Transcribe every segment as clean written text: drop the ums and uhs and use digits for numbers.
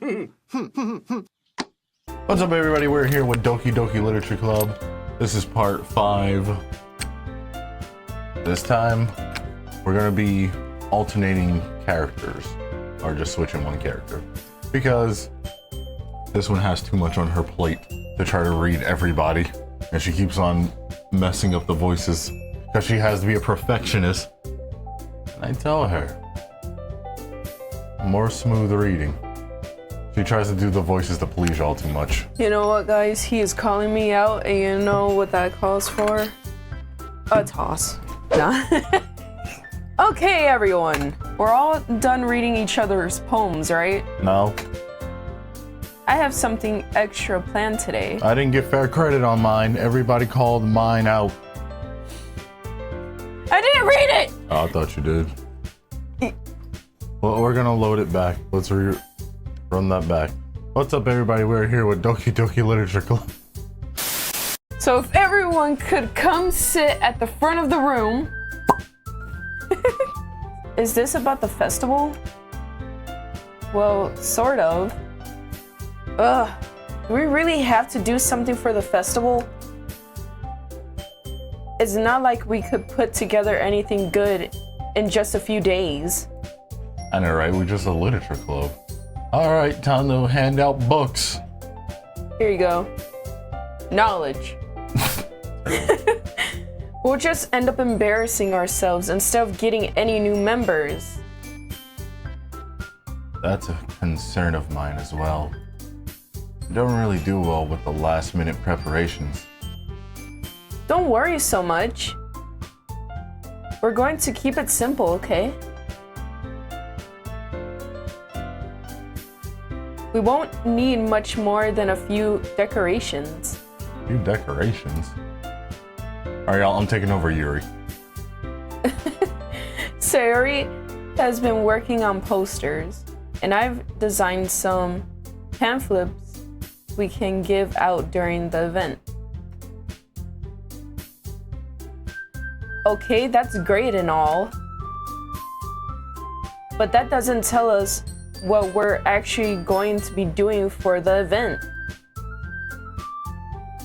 What's up, everybody? We're here with Doki Doki Literature Club. This is part 5. This time, we're gonna be alternating characters, or just switching one character, because this one has too much on her plate to try to read everybody, and she keeps on messing up the voices because she has to be a perfectionist. And I tell her, more smooth reading. She tries to do the voices to please y'all too much. You know what, guys? He is calling me out, and you know what that calls for? A toss. Nah. Okay, everyone. We're all done reading each other's poems, right? No. I have something extra planned today. I didn't get fair credit on mine. Everybody called mine out. I didn't read it! Oh, I thought you did. Well, we're gonna load it back. Let's run that back. What's up, everybody? We're here with Doki Doki Literature Club. So if everyone could come sit at the front of the room. Is this about the festival? Well, sort of. Ugh, do we really have to do something for the festival? It's not like we could put together anything good in just a few days. I know, right? We're just a literature club. All right, time to hand out books. Here you go. Knowledge. We'll just end up embarrassing ourselves instead of getting any new members. That's a concern of mine as well. I don't really do well with the last minute preparations. Don't worry so much. We're going to keep it simple, okay? We won't need much more than a few decorations. Few decorations? Alright, y'all, I'm taking over Yuri. Sayori has been working on posters, and I've designed some pamphlets we can give out during the event. Okay, that's great and all, but that doesn't tell us what we're actually going to be doing for the event.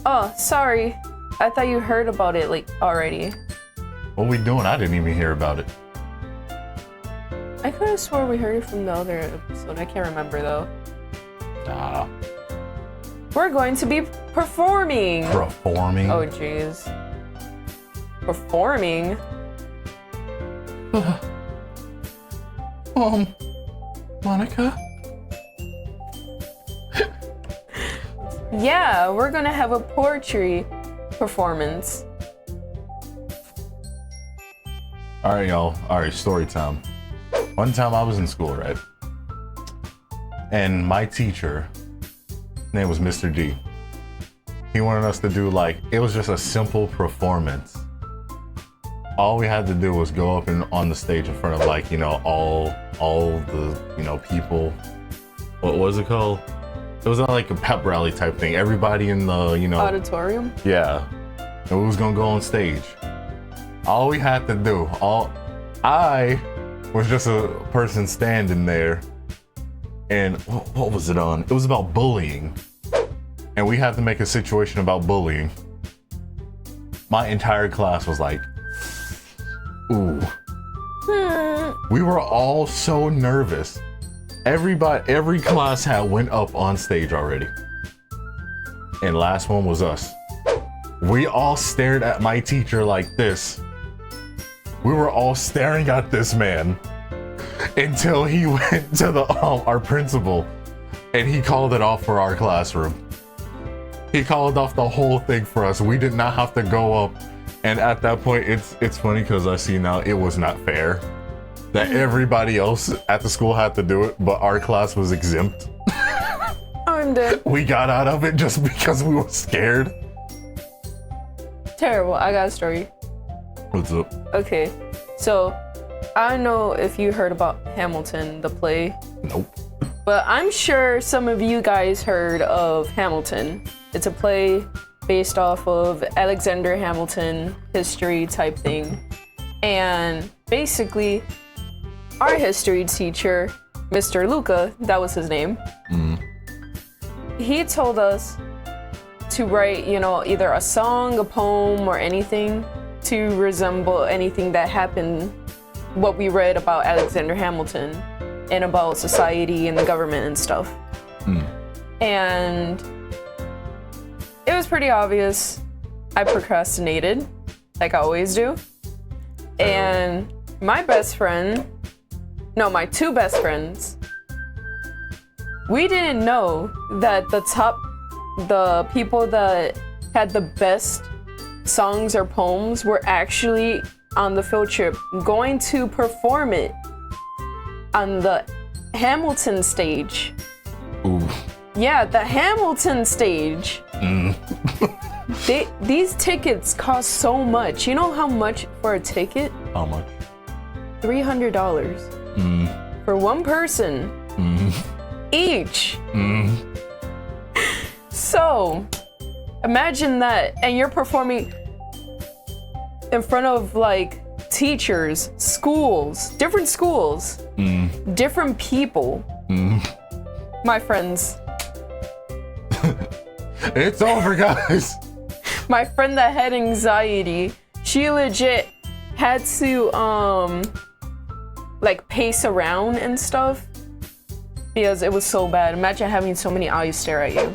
Oh, sorry. I thought you heard about it already. What we doing? I didn't even hear about it. I could have swore we heard it from the other episode. I can't remember though. Nah. We're going to be performing. Performing? Oh, jeez. Performing? Monika? Yeah, we're gonna have a poetry performance. Alright, y'all. Alright, story time. One time I was in school, right? And my teacher, his name was Mr. D. He wanted us to do it was just a simple performance. All we had to do was go up and on the stage in front of all the, people. What was it called? It was like a pep rally type thing. Everybody in the, Auditorium? Yeah. And we was gonna go on stage. All we had to do, I was just a person standing there. And what was it on? It was about bullying. And we had to make a situation about bullying. My entire class was like, ooh. We were all so nervous. Every class had went up on stage already. And last one was us. We all stared at my teacher like this. We were all staring at this man until he went to our principal and he called it off for our classroom. He called off the whole thing for us. We did not have to go up. And at that point, it's funny because I see now it was not fair that everybody else at the school had to do it, but our class was exempt. I'm dead. We got out of it just because we were scared. Terrible. I got a story. What's up? Okay, so I don't know if you heard about Hamilton, the play. Nope. But I'm sure some of you guys heard of Hamilton. It's a play based off of Alexander Hamilton history type thing. And basically, our history teacher Mr. Luca, that was his name, he told us to write, you know, either a song, a poem, or anything to resemble anything that happened, what we read about Alexander Hamilton and about society and the government and stuff. And it was pretty obvious. I procrastinated, like I always do. And my two best friends, we didn't know that the people that had the best songs or poems were actually on the field trip going to perform it on the Hamilton stage. Ooh. Yeah, the Hamilton stage. These tickets cost so much. You know how much for a ticket? How much? $300 for one person each. So imagine that, and you're performing in front of like teachers, schools, different people. My friends. It's over, guys. My friend that had anxiety, she legit had to like pace around and stuff because it was so bad. Imagine having so many eyes stare at you.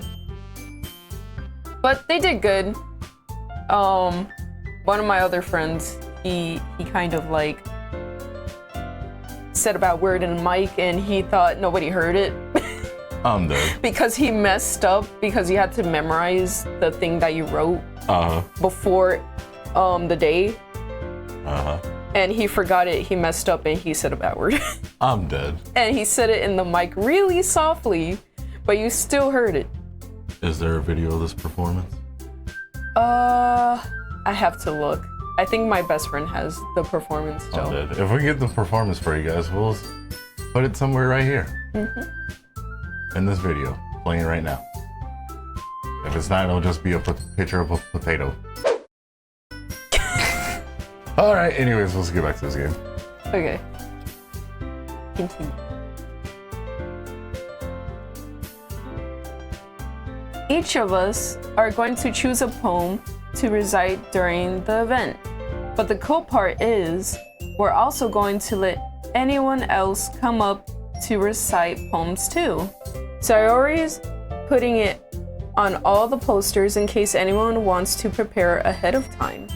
But they did good. One of my other friends, he kind of like said a bad word in the mic and he thought nobody heard it. I'm dead. Because he messed up because you had to memorize the thing that you wrote before the day. And he forgot it, he messed up and he said a bad word. I'm dead. And he said it in the mic really softly, but you still heard it. Is there a video of this performance? I have to look. I think my best friend has the performance still. I'm dead. If we get the performance for you guys, we'll put it somewhere right here. In this video, playing right now. If it's not, it'll just be a picture of a potato. Alright, anyways, let's get back to this game. Okay. Continue. Each of us are going to choose a poem to recite during the event. But the cool part is, we're also going to let anyone else come up to recite poems too. Sayori's putting it on all the posters in case anyone wants to prepare ahead of time.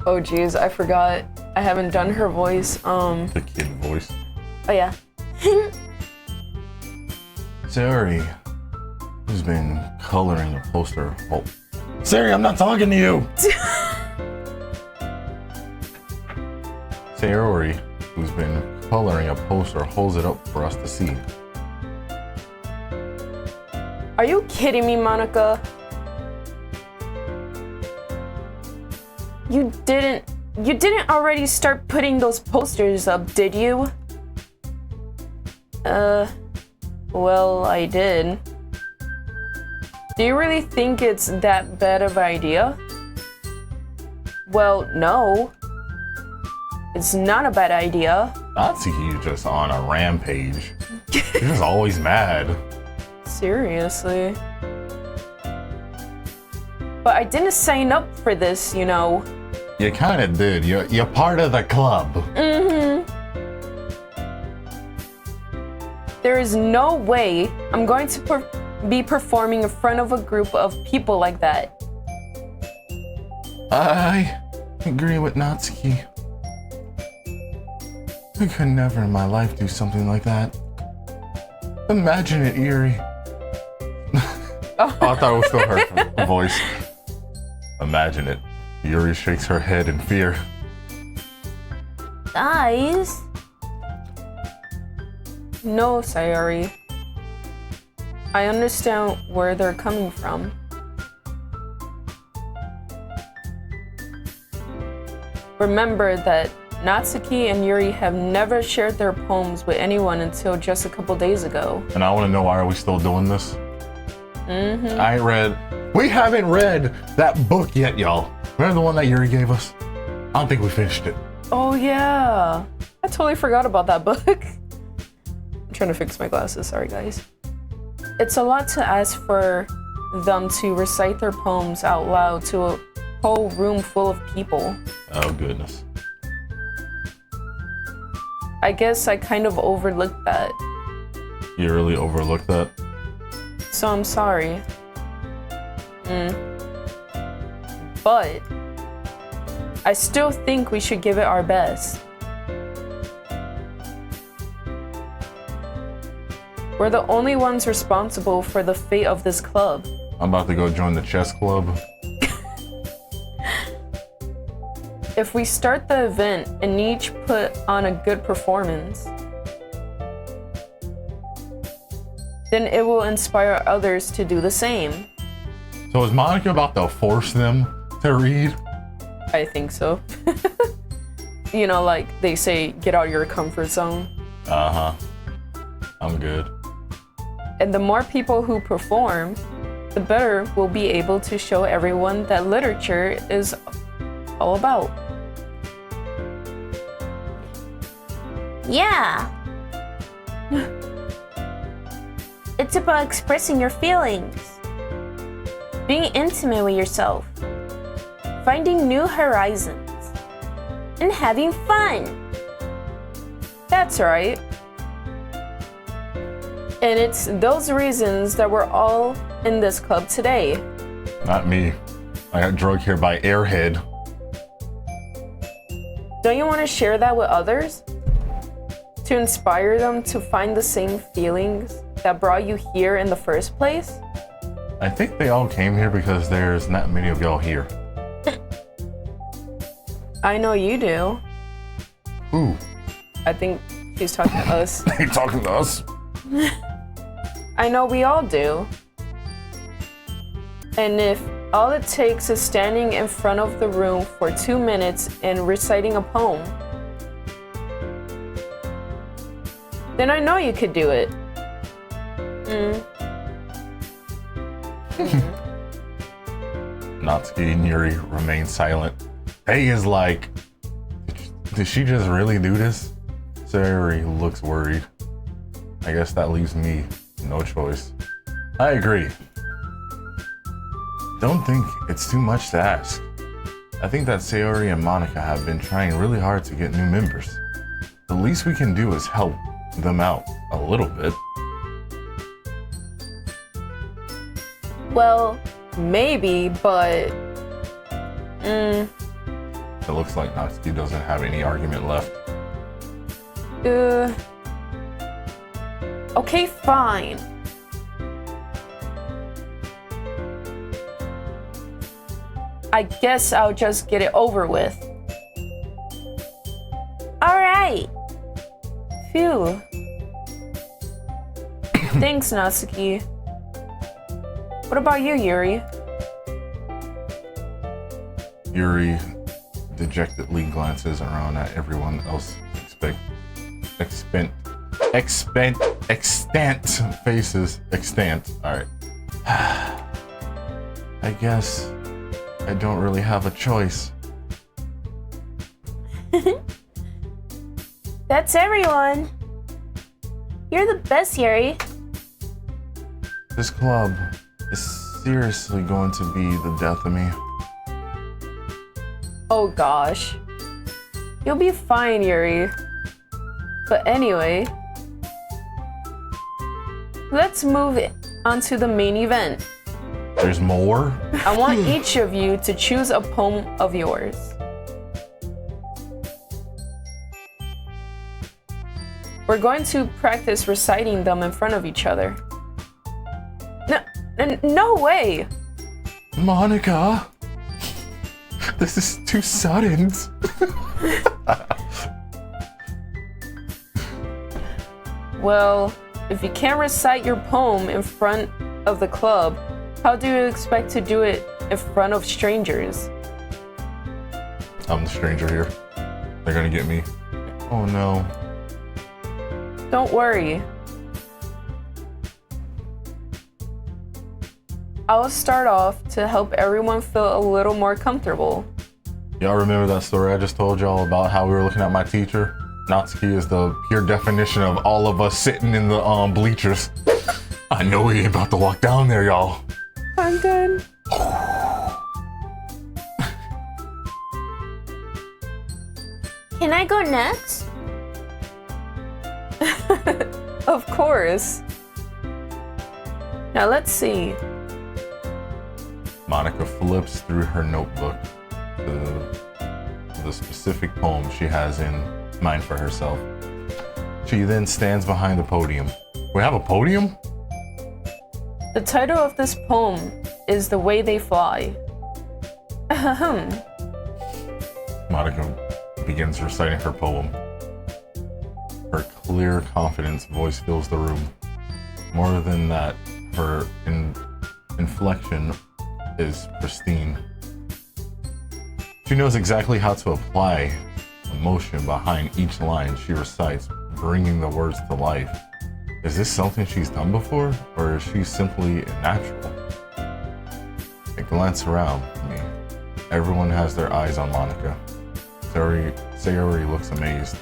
Oh geez, I forgot. I haven't done her voice. The kid voice. Oh yeah. Sayori, who's been coloring a poster. Oh. Sayori, I'm not talking to you! Sayori, who's been coloring a poster, holds it up for us to see. Are you kidding me, Monika? You didn't already start putting those posters up, did you? Well, I did. Do you really think it's that bad of an idea? Well, no. It's not a bad idea. Natsuki just on a rampage. She's just always mad. Seriously. But I didn't sign up for this, you know. You kinda did. You're part of the club. There is no way I'm going to be performing in front of a group of people like that. I agree with Natsuki. I could never in my life do something like that. Imagine it, Yuri. Oh, I thought it was still her voice. Imagine it. Yuri shakes her head in fear. Guys? No, Sayori. I understand where they're coming from. Remember that Natsuki and Yuri have never shared their poems with anyone until just a couple days ago. And I want to know, why are we still doing this? We haven't read that book yet, y'all. Remember the one that Yuri gave us? I don't think we finished it. Oh yeah, I totally forgot about that book. I'm trying to fix my glasses, sorry guys. It's a lot to ask for them to recite their poems out loud to a whole room full of people. Oh goodness. I guess I kind of overlooked that. You really overlooked that? So I'm sorry. But I still think we should give it our best. We're the only ones responsible for the fate of this club. I'm about to go join the chess club. If we start the event and each put on a good performance, then it will inspire others to do the same. So is Monika about to force them to read? I think so. You know, like they say, get out of your comfort zone. Uh-huh. I'm good. And the more people who perform, the better we'll be able to show everyone that literature is all about. Yeah. It's about expressing your feelings, being intimate with yourself, finding new horizons, and having fun. That's right. And it's those reasons that we're all in this club today. Not me. I got drugged here by Airhead. Don't you want to share that with others? To inspire them to find the same feelings that brought you here in the first place? I think they all came here because there's not many of y'all here. I know you do. Who? I think she's talking to us. You talking to us? I know we all do. And if all it takes is standing in front of the room for 2 minutes and reciting a poem, then I know you could do it. Natsuki and Yuri remain silent. Faye is like, did she just really do this? Sayori looks worried. I guess that leaves me no choice. I agree. Don't think it's too much to ask. I think that Sayori and Monika have been trying really hard to get new members. The least we can do is help them out a little bit. Well, maybe, but... It looks like Natsuki doesn't have any argument left. Okay, fine. I guess I'll just get it over with. All right. Phew. Thanks, Natsuki. What about you, Yuri? Yuri dejectedly glances around at everyone else, extant faces. Extant. All right. I guess I don't really have a choice. That's everyone. You're the best, Yuri. This club is seriously going to be the death of me. Oh gosh. You'll be fine, Yuri. But anyway, let's move on to the main event. There's more? I want each of you to choose a poem of yours. We're going to practice reciting them in front of each other. No way! Monika! This is too sudden. Well, if you can't recite your poem in front of the club, how do you expect to do it in front of strangers? I'm the stranger here. They're gonna get me. Oh no. Don't worry. I'll start off to help everyone feel a little more comfortable. Y'all remember that story I just told y'all about how we were looking at my teacher? Natsuki is the pure definition of all of us sitting in the bleachers. I know he ain't about to walk down there, y'all. I'm done. Can I go next? Of course. Now let's see. Monika flips through her notebook to the specific poem she has in mind for herself. She then stands behind the podium. We have a podium? The title of this poem is The Way They Fly. Ahem. Monika begins reciting her poem. Her clear, confident voice fills the room. More than that, her inflection is pristine. She knows exactly how to apply emotion behind each line she recites, bringing the words to life. Is this something she's done before, or is she simply natural? I glance around me. Everyone has their eyes on Monika. Sayori looks amazed.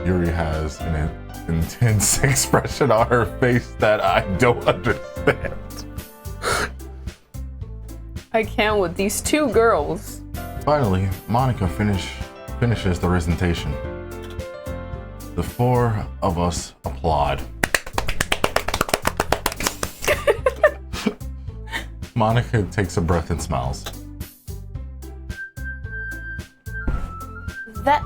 Yuri has an intense expression on her face that I don't understand. I can't with these two girls. Finally, Monika finishes the recitation. The four of us applaud. Monika takes a breath and smiles. That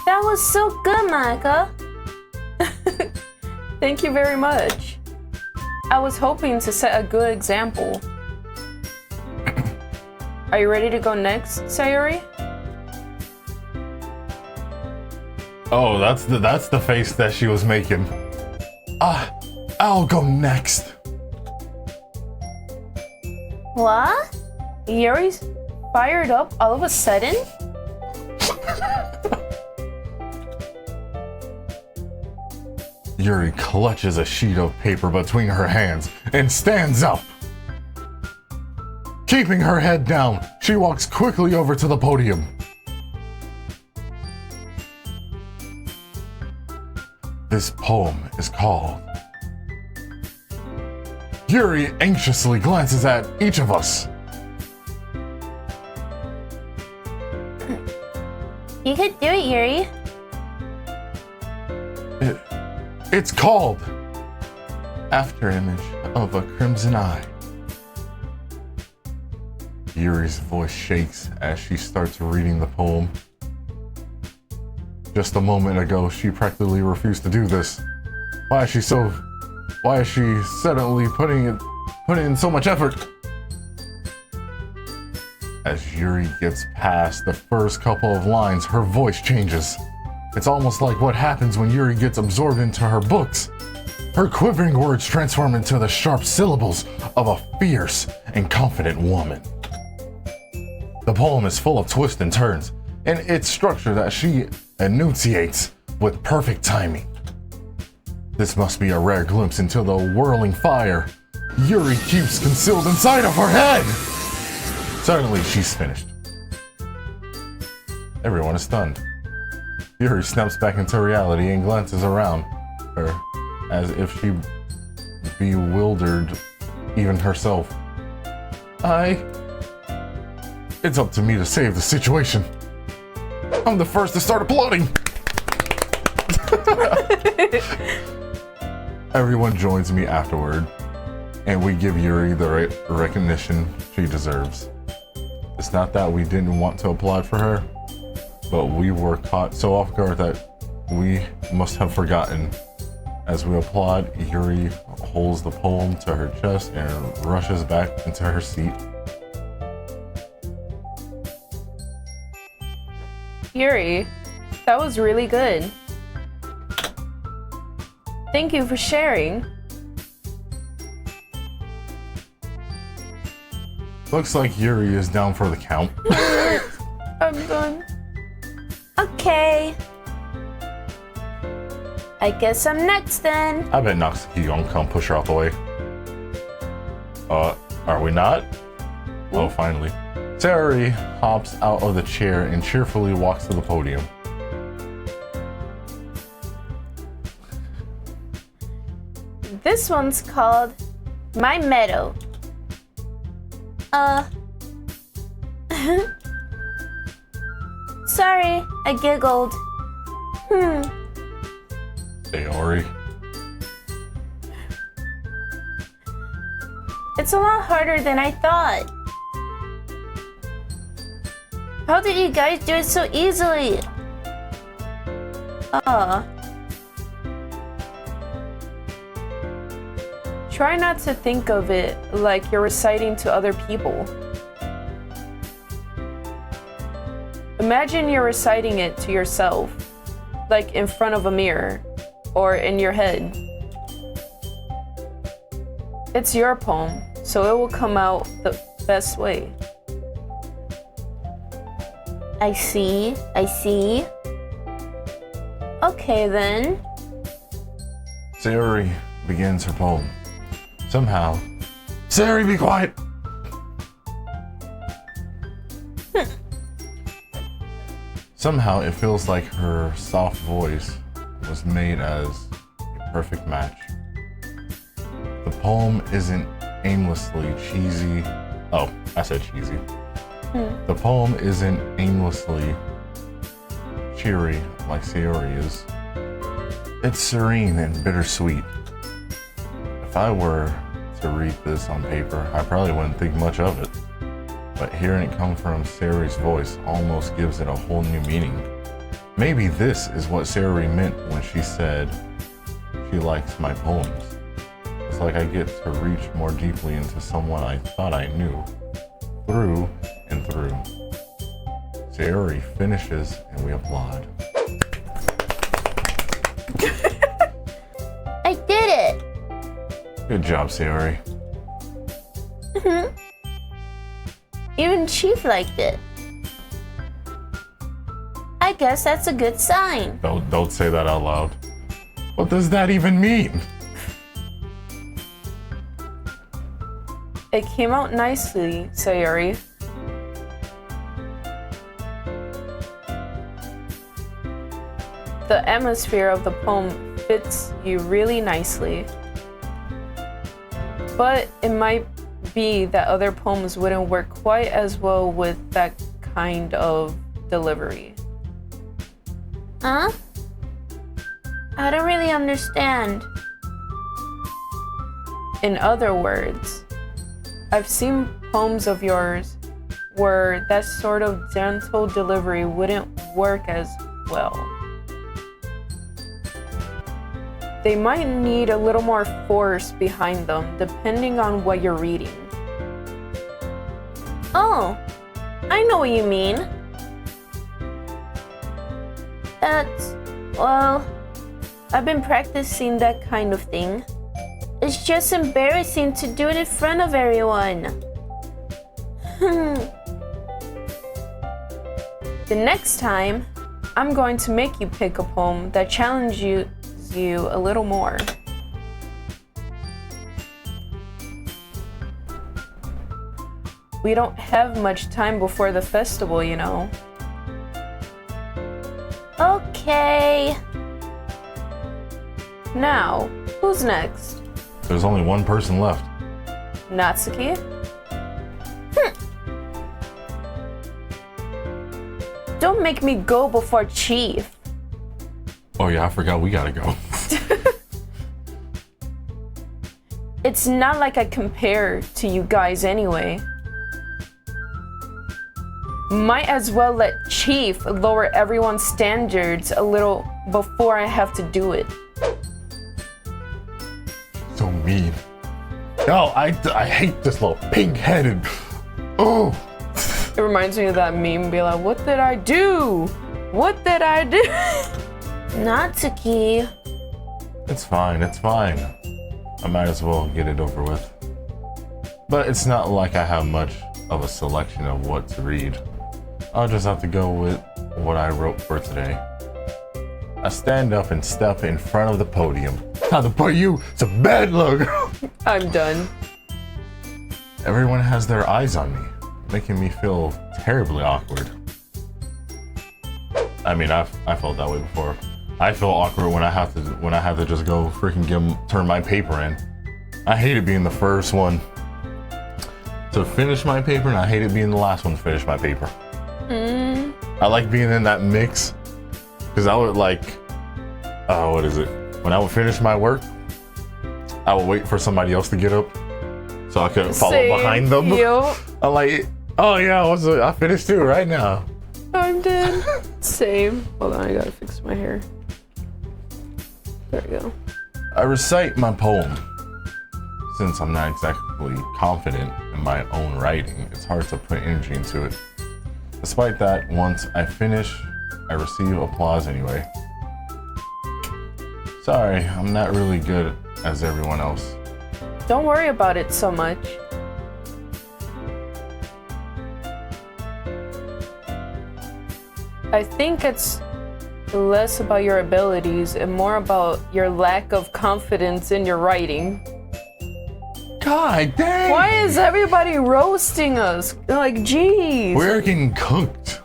was so good, Monika. Thank you very much. I was hoping to set a good example. Are you ready to go next, Sayori? Oh, that's the face that she was making. I'll go next. What? Yuri's fired up all of a sudden? Yuri clutches a sheet of paper between her hands and stands up. Keeping her head down, she walks quickly over to the podium. This poem is called... Yuri anxiously glances at each of us. You could do it, Yuri. It's called Afterimage of a Crimson Eye. Yuri's voice shakes as she starts reading the poem. Just a moment ago, she practically refused to do this. Why is she suddenly putting in so much effort? As Yuri gets past the first couple of lines, her voice changes. It's almost like what happens when Yuri gets absorbed into her books. Her quivering words transform into the sharp syllables of a fierce and confident woman. The poem is full of twists and turns, and its structure that she enunciates with perfect timing. This must be a rare glimpse into the whirling fire Yuri keeps concealed inside of her head. Suddenly, she's finished. Everyone is stunned. Yuri snaps back into reality and glances around her as if she bewildered even herself. It's up to me to save the situation. I'm the first to start applauding. Everyone joins me afterward, and we give Yuri the recognition she deserves. It's not that we didn't want to applaud for her, but we were caught so off guard that we must have forgotten. As we applaud, Yuri holds the poem to her chest and rushes back into her seat. Yuri, that was really good. Thank you for sharing. Looks like Yuri is down for the count. I'm done. Okay. I guess I'm next then. I bet Natsuki gonna come push her out the way. Are we not? Oh, finally. Sayori hops out of the chair and cheerfully walks to the podium. This one's called My Meadow. Sorry, I giggled. Sayori. It's a lot harder than I thought. How did you guys do it so easily? Try not to think of it like you're reciting to other people. Imagine you're reciting it to yourself, like in front of a mirror or in your head. It's your poem, so it will come out the best way. I see. Okay then. Sayori begins her poem. Somehow, Sayori, be quiet! Somehow it feels like her soft voice was made as a perfect match. The poem isn't aimlessly cheesy. Oh, I said cheesy. The poem isn't aimlessly cheery like Sayori is. It's serene and bittersweet. If I were to read this on paper, I probably wouldn't think much of it. But hearing it come from Sayori's voice almost gives it a whole new meaning. Maybe this is what Sayori meant when she said she likes my poems. It's like I get to reach more deeply into someone I thought I knew, through and through. Sayori finishes and we applaud. I did it! Good job, Sayori. Even Chief liked it. I guess that's a good sign. Don't say that out loud. What does that even mean? It came out nicely, Sayori. The atmosphere of the poem fits you really nicely. But it might be that other poems wouldn't work quite as well with that kind of delivery. Huh? I don't really understand. In other words, I've seen poems of yours where that sort of gentle delivery wouldn't work as well. They might need a little more force behind them, depending on what you're reading. Oh, I know what you mean. Well, I've been practicing that kind of thing. It's just embarrassing to do it in front of everyone. The next time, I'm going to make you pick a poem that challenges you a little more. We don't have much time before the festival, you know. Okay. Now, who's next? There's only one person left. Natsuki? Don't make me go before Chief. Oh yeah, I forgot we gotta go. It's not like I compare to you guys anyway. Might as well let Chief lower everyone's standards a little before I have to do it. So mean. No, I hate this little pink-headed. Oh. It reminds me of that meme, be like, what did I do? What did I do? Natsuki. It's fine, it's fine. I might as well get it over with. But it's not like I have much of a selection of what to read. I'll just have to go with what I wrote for today. I stand up and step in front of the podium. Time to put you some bad luck. I'm done. Everyone has their eyes on me. making me feel terribly awkward. I mean, I felt that way before. I feel awkward when I have to just go freaking turn my paper in. I hated being the first one to finish my paper, and I hated being the last one to finish my paper. I like being in that mix, because I would like, what is it? When I would finish my work, I would wait for somebody else to get up so I could follow behind them. Yo. I'm like, oh yeah, I finished too right now. I'm dead. Same. Hold on, I gotta fix my hair. There we go. I recite my poem. Since I'm not exactly confident in my own writing, it's hard to put energy into it. Despite that, once I finish, I receive applause anyway. Sorry, I'm not really good as everyone else. Don't worry about it so much. I think it's less about your abilities and more about your lack of confidence in your writing. God dang! Why is everybody roasting us? Like, geez. We're getting cooked.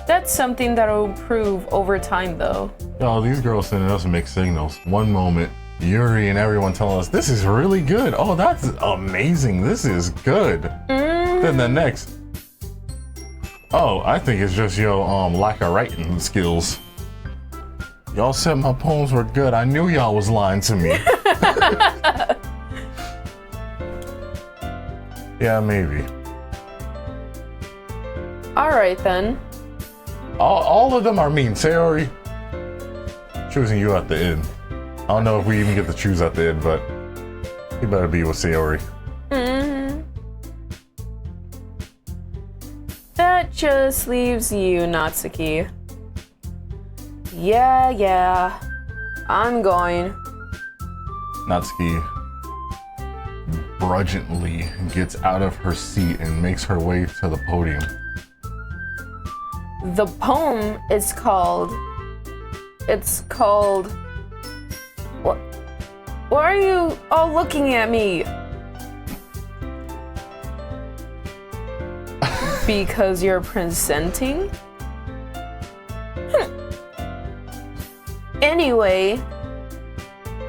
That's something that'll improve over time, though. Yo, these girls sending us mixed signals. One moment, Yuri and everyone telling us, this is really good. Oh, that's amazing. This is good. Then the next, oh, I think it's just your lack of writing skills. Y'all said my poems were good. I knew y'all was lying to me. Yeah, maybe. All right, then. All of them are mean. Sayori, choosing you at the end. I don't know if we even get to choose at the end, but you better be with Sayori. That just leaves you, Natsuki. Yeah. I'm going. Natsuki begrudgingly gets out of her seat and makes her way to the podium. The poem is called... What? Why are you all looking at me? Because you're presenting? Anyway,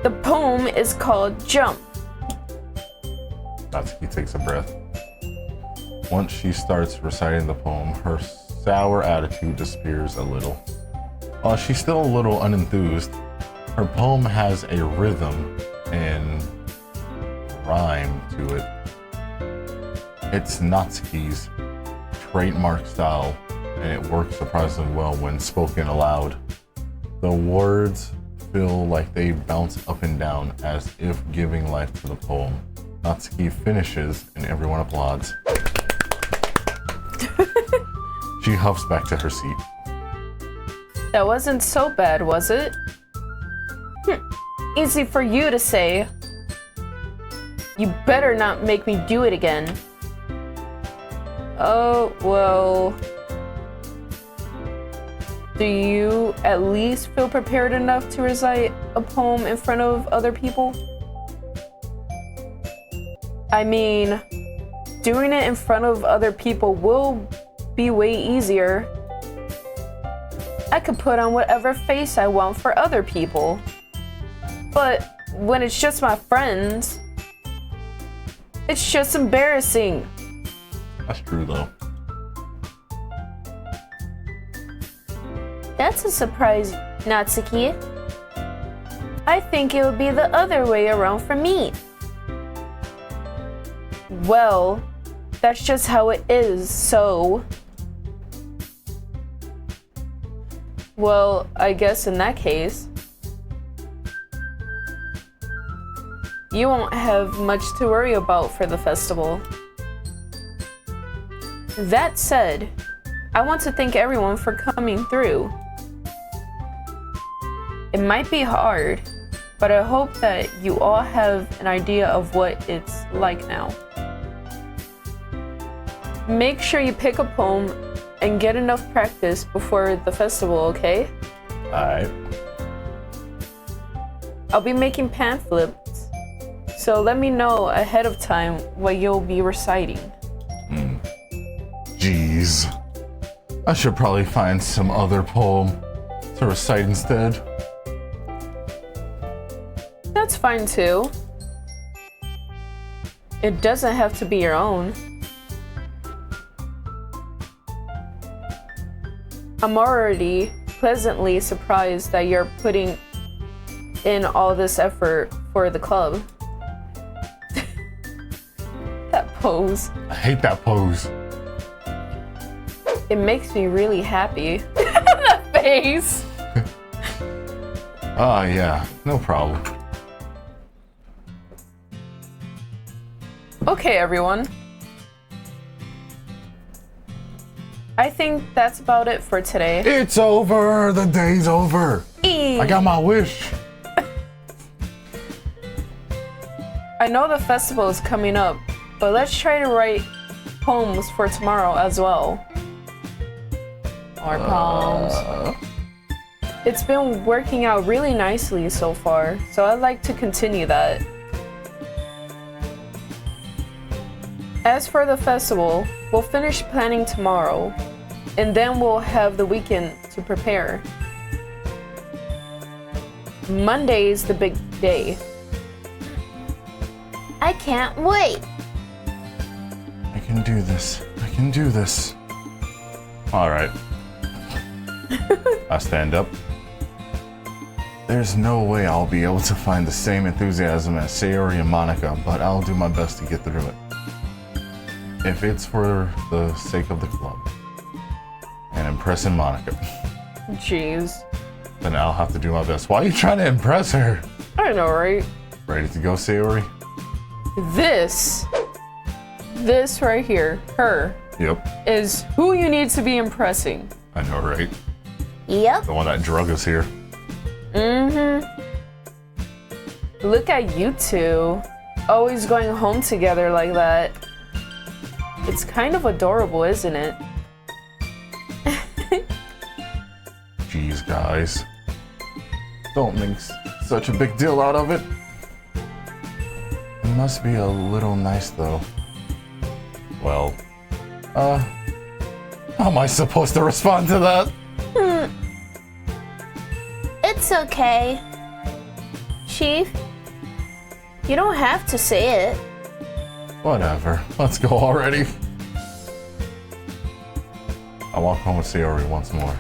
the poem is called Jump. Natsuki takes a breath. Once she starts reciting the poem, her sour attitude disappears a little. While she's still a little unenthused, her poem has a rhythm and rhyme to it. It's Natsuki's trademark style, and it works surprisingly well when spoken aloud. The words feel like they bounce up and down as if giving life to the poem. Natsuki finishes and everyone applauds. She huffs back to her seat. That wasn't so bad, was it? Easy for you to say. You better not make me do it again. Oh, well... Do you at least feel prepared enough to recite a poem in front of other people? I mean, doing it in front of other people will be way easier. I could put on whatever face I want for other people. But when it's just my friends, it's just embarrassing. That's true though. That's a surprise, Natsuki. I think it would be the other way around for me. Well, that's just how it is, so... Well, I guess in that case, you won't have much to worry about for the festival. That said, I want to thank everyone for coming through. It might be hard, but I hope that you all have an idea of what it's like now. Make sure you pick a poem and get enough practice before the festival, okay? Alright. I'll be making pamphlets, so let me know ahead of time what you'll be reciting. Jeez. I should probably find some other poem to recite instead. That's fine too. It doesn't have to be your own. I'm already pleasantly surprised that you're putting in all this effort for the club. That pose. I hate that pose. It makes me really happy. That face. Ah, yeah, no problem. Okay, everyone. I think that's about it for today. It's over. The day's over. I got my wish. I know the festival is coming up, but let's try to write poems for tomorrow as well. More poems. It's been working out really nicely so far, so I'd like to continue that. As for the festival, we'll finish planning tomorrow, and then we'll have the weekend to prepare. Monday is the big day. I can't wait. I can do this. I can do this. All right. I stand up. There's no way I'll be able to find the same enthusiasm as Sayori and Monika, but I'll do my best to get through it. If it's for the sake of the club and impressing Monika, Jeez. then I'll have to do my best. Why are you trying to impress her? I know, right? Ready to go, Sayori? This right here, her, Yep. is who you need to be impressing. I know, right? Yep. The one that drug us here. Look at you two, always going home together like that. It's kind of adorable, isn't it? Jeez, guys. Don't make such a big deal out of it. It must be a little nice, though. Well, how am I supposed to respond to that? It's okay. Chief, you don't have to say it. Whatever. Let's go already. I walk home with Sayori once more.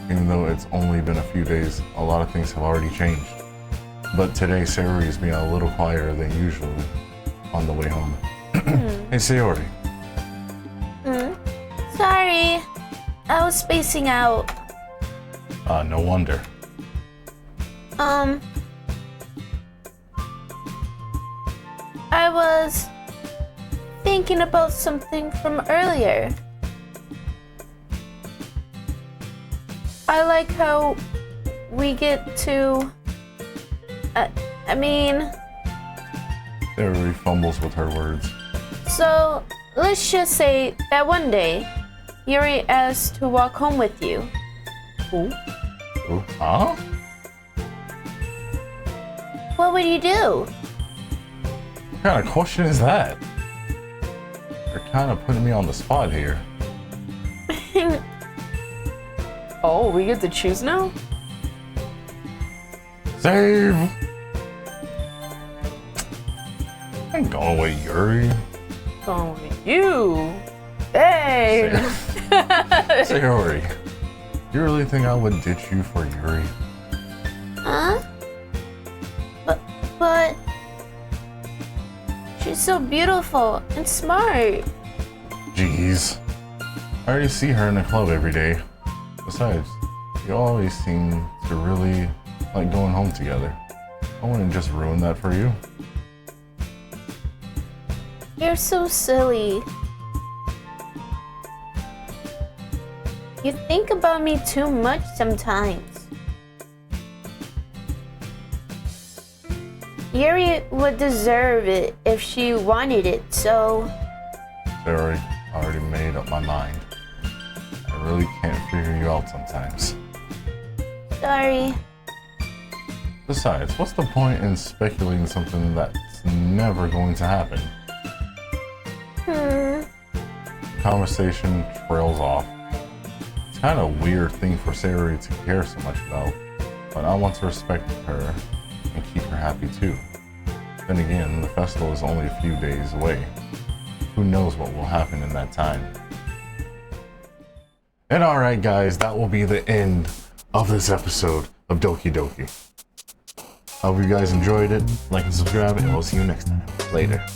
Even though it's only been a few days, a lot of things have already changed. But today, Sayori is being a little quieter than usual on the way home. Hey, Sayori. Sorry. I was spacing out. No wonder. I was thinking about something from earlier. I like how we get to... I mean... Sayori fumbles with her words. So, let's just say that one day, Yuri asked to walk home with you. Ooh. Ooh, huh? What would you do? What kind of question is that? You're kind of putting me on the spot here. Oh, we get to choose now? Save! I ain't going with Yuri. Going with you. Hey! Sayori, you really think I would ditch you for Yuri? Huh? But she's so beautiful and smart. Jeez. I already see her in the club every day. Besides, you always seem to really like going home together. I wouldn't just ruin that for you. You're so silly. You think about me too much sometimes. Yuri would deserve it if she wanted it, so... Sayori, I already made up my mind. I really can't figure you out sometimes. Sorry. Besides, what's the point in speculating something that's never going to happen? conversation trails off. It's kind of a weird thing for Sayori to care so much about, but I want to respect her and keep her happy too. Then again, the festival is only a few days away. Who knows what will happen in that time. And alright guys, that will be the end of this episode of Doki Doki. Hope you guys enjoyed it. Like and subscribe, and we'll see you next time. Later.